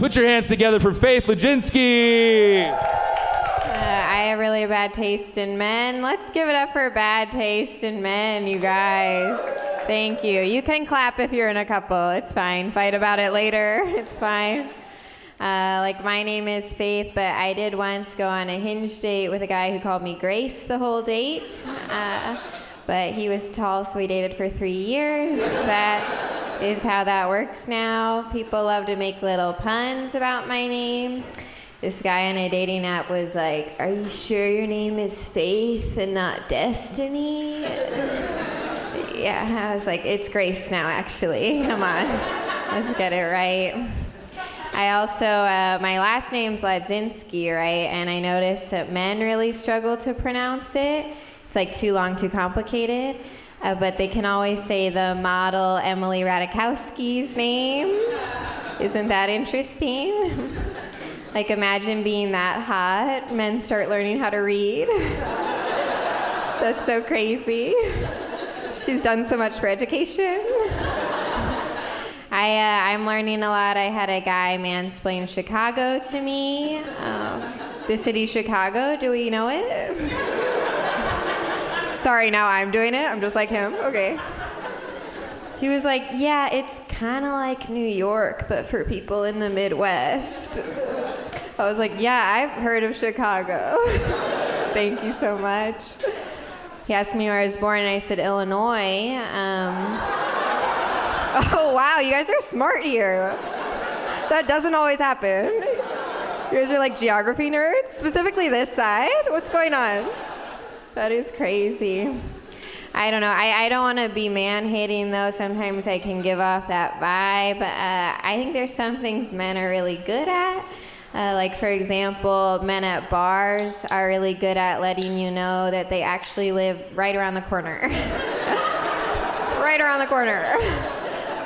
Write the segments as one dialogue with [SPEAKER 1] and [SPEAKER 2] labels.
[SPEAKER 1] Put your hands together for Faith Ladzinski.
[SPEAKER 2] I have really bad taste in men. Let's give it up for bad taste in men, you guys. Thank you. You can clap if you're in a couple. It's fine. Fight about it later. It's fine. My name is Faith, but I did once go on a Hinge date with a guy who called me Grace the whole date. But he was tall, so we dated for 3 years. That is how that works now. People love to make little puns about my name. This guy on a dating app was like, "Are you sure your name is Faith and not Destiny?" Yeah, I was like, "It's Grace now, actually. Come on, let's get it right." I also, my last name's Ladzinski, right? And I noticed that men really struggle to pronounce it. It's like too long, too complicated. But they can always say the model Emily Ratajkowski's name. Isn't that interesting? Like, imagine being that hot. Men start learning how to read. That's so crazy. She's done so much for education. I'm learning a lot. I had a guy mansplain Chicago to me. The city Chicago, do we know it? Sorry, now I'm doing it. I'm just like him. Okay. He was like, "Yeah, it's kind of like New York, but for people in the Midwest." I was like, "Yeah, I've heard of Chicago." Thank you so much. He asked me where I was born, and I said Illinois. Oh, wow, you guys are smart here. That doesn't always happen. You guys are like geography nerds, specifically this side. What's going on? That is crazy. I don't know. I don't want to be man-hating, though. Sometimes I can give off that vibe. I think there's some things men are really good at. Like, for example, men at bars are really good at letting you know that they actually live right around the corner. Right around the corner.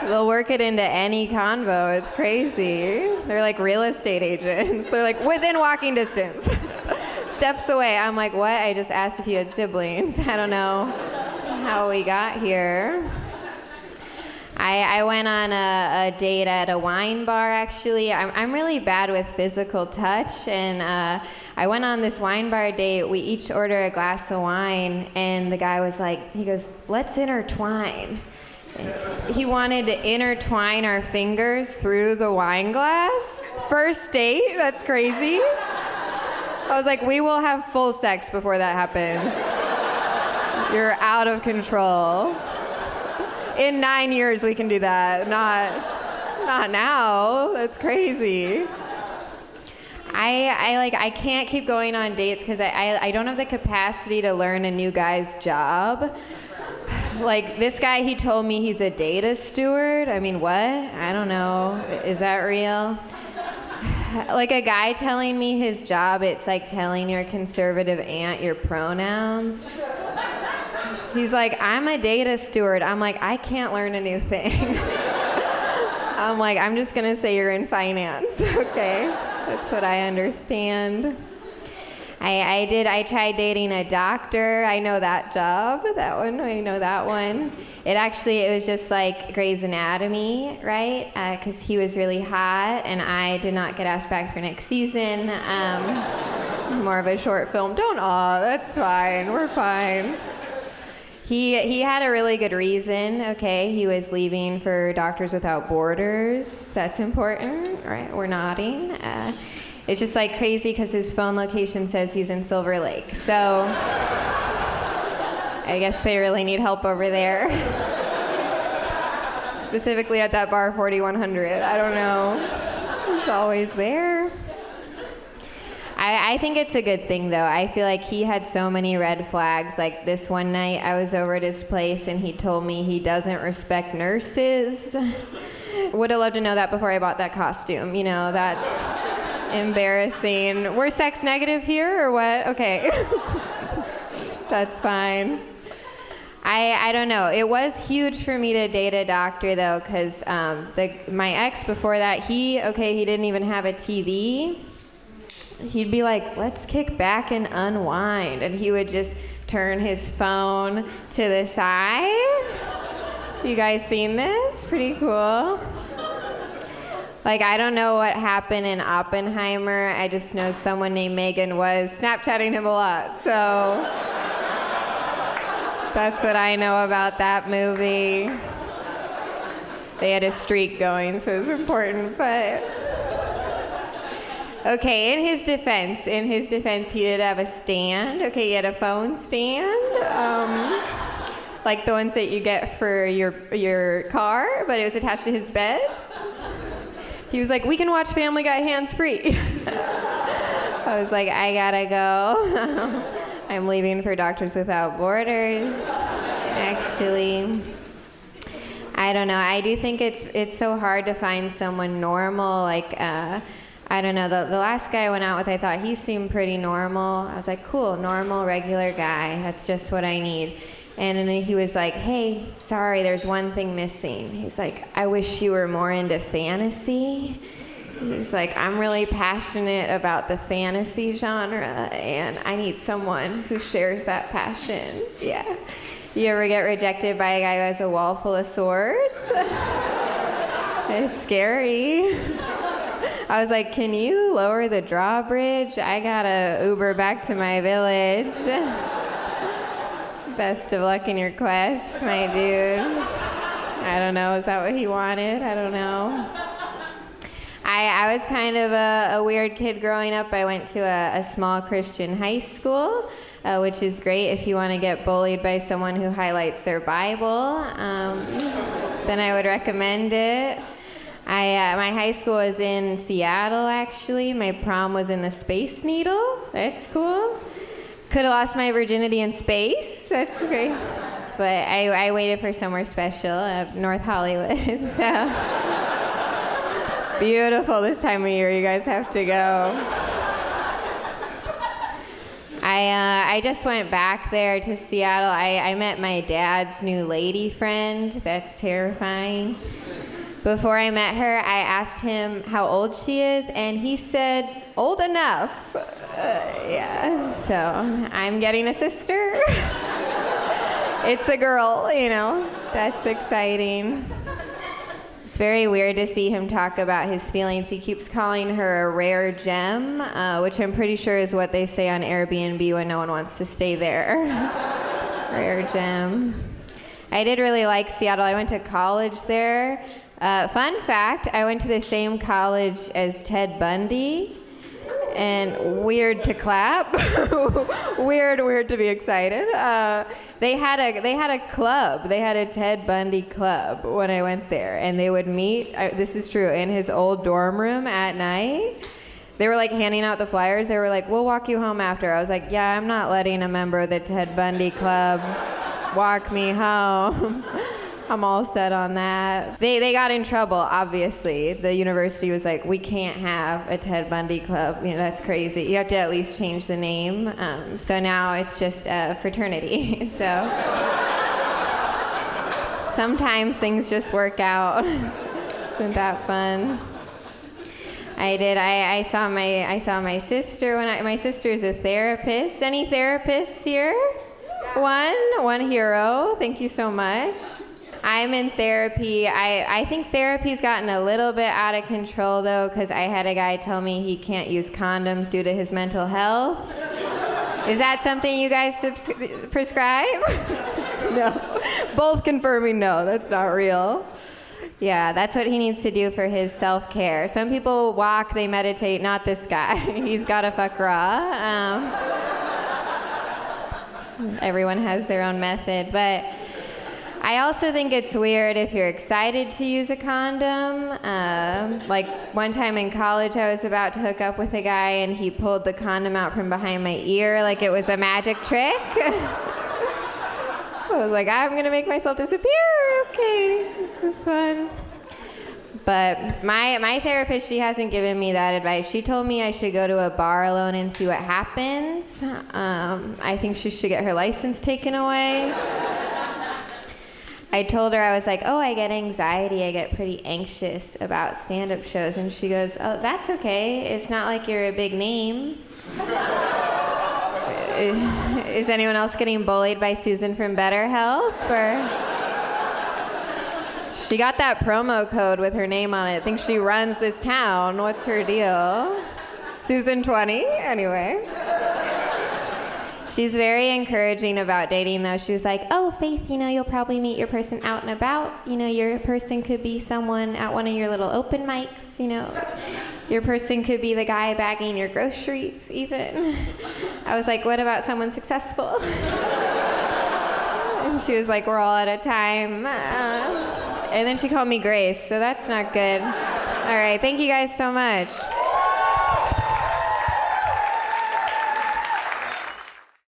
[SPEAKER 2] They'll work it into any convo. It's crazy. They're like real estate agents. They're like within walking distance. Steps away. I'm like, what? I just asked if you had siblings. I don't know how we got here. I went on a date at a wine bar, actually. I'm really bad with physical touch, and I went on this wine bar date. We each ordered a glass of wine, and the guy was like, he goes, "Let's intertwine." He wanted to intertwine our fingers through the wine glass. First date? That's crazy. I was like, we will have full sex before that happens. You're out of control. In 9 years we can do that. Not now. That's crazy. I can't keep going on dates because I don't have the capacity to learn a new guy's job. Like, this guy, he told me he's a data steward. I mean, what? I don't know. Is that real? Like, a guy telling me his job, it's like telling your conservative aunt your pronouns. He's like, "I'm a data steward." I'm like, I can't learn a new thing. I'm like, I'm just going to say you're in finance. Okay? That's what I understand. I tried dating a doctor. I know that job. That one, I know that one. It was just like Grey's Anatomy, right? Because he was really hot, and I did not get asked back for next season. More of a short film. That's fine. We're fine. He had a really good reason, okay? He was leaving for Doctors Without Borders. That's important, right? We're nodding. It's just like crazy because his phone location says he's in Silver Lake. So I guess they really need help over there. Specifically at that bar 4100. I don't know. He's always there. I think it's a good thing, though. I feel like he had so many red flags. Like this one night, I was over at his place, and he told me he doesn't respect nurses. Would have loved to know that before I bought that costume. You know, that's embarrassing. We're sex negative here, or what? Okay. That's fine. I don't know. It was huge for me to date a doctor, though, because my ex before that, he didn't even have a TV. He'd be like, "Let's kick back and unwind." And he would just turn his phone to the side. You guys seen this? Pretty cool. Like, I don't know what happened in Oppenheimer. I just know someone named Megan was Snapchatting him a lot. So that's what I know about that movie. They had a streak going, so it was important, but... Okay, in his defense, he did have a stand. Okay, he had a phone stand, like the ones that you get for your car, but it was attached to his bed. He was like, we can watch Family Guy hands-free. I was like, I gotta go. I'm leaving for Doctors Without Borders, actually. I don't know. I do think it's so hard to find someone normal. Like, I don't know. The last guy I went out with, I thought he seemed pretty normal. I was like, cool, normal, regular guy. That's just what I need. And then he was like, hey, sorry, there's one thing missing. He's like, I wish you were more into fantasy. He's like, I'm really passionate about the fantasy genre, and I need someone who shares that passion. Yeah. You ever get rejected by a guy who has a wall full of swords? It's scary. I was like, can you lower the drawbridge? I gotta Uber back to my village. Best of luck in your quest, my dude. I don't know, is that what he wanted? I don't know. I was kind of a weird kid growing up. I went to a small Christian high school, which is great if you want to get bullied by someone who highlights their Bible. Then I would recommend it. My high school was in Seattle, actually. My prom was in the Space Needle. That's cool. Could have lost my virginity in space. That's great. But I waited for somewhere special, North Hollywood. So beautiful this time of year. You guys have to go. I just went back there to Seattle. I met my dad's new lady friend. That's terrifying. Before I met her, I asked him how old she is, and he said, old enough. Yeah, so I'm getting a sister. It's a girl, you know. That's exciting. It's very weird to see him talk about his feelings. He keeps calling her a rare gem, which I'm pretty sure is what they say on Airbnb when no one wants to stay there. Rare gem. I did really like Seattle. I went to college there. Fun fact, I went to the same college as Ted Bundy. And weird to clap. weird to be excited. They had a club. They had a Ted Bundy club when I went there, and they would meet. This is true, in his old dorm room at night. They were like handing out the flyers. They were like, "We'll walk you home after." I was like, "Yeah, I'm not letting a member of the Ted Bundy club walk me home." I'm all set on that. They got in trouble, obviously. The university was like, we can't have a Ted Bundy club. You know, that's crazy. You have to at least change the name. So now it's just a fraternity. So sometimes things just work out. Isn't that fun? I did. I saw my sister my sister's a therapist. Any therapists here? One hero. Thank you so much. I'm in therapy. I think therapy's gotten a little bit out of control, though, because I had a guy tell me he can't use condoms due to his mental health. Is that something you guys prescribe? No. Both confirming no, that's not real. Yeah, that's what he needs to do for his self-care. Some people walk, they meditate, not this guy. He's got to fuck raw. Everyone has their own method, but I also think it's weird if you're excited to use a condom. Like one time in college, I was about to hook up with a guy and he pulled the condom out from behind my ear like it was a magic trick. I was like, I'm gonna make myself disappear. Okay, this is fun. But my therapist, she hasn't given me that advice. She told me I should go to a bar alone and see what happens. I think she should get her license taken away. I told her, I was like, oh, I get anxiety. I get pretty anxious about stand-up shows. And she goes, oh, that's okay. It's not like you're a big name. Is anyone else getting bullied by Susan from BetterHelp? Or She got that promo code with her name on it. Thinks she runs this town. What's her deal? Susan 20? Anyway. She's very encouraging about dating, though. She was like, oh, Faith, you'll probably meet your person out and about. Your person could be someone at one of your little open mics, Your person could be the guy bagging your groceries, even. I was like, what about someone successful? And she was like, we're all out of time. And then she called me Grace, so that's not good. All right, thank you guys so much.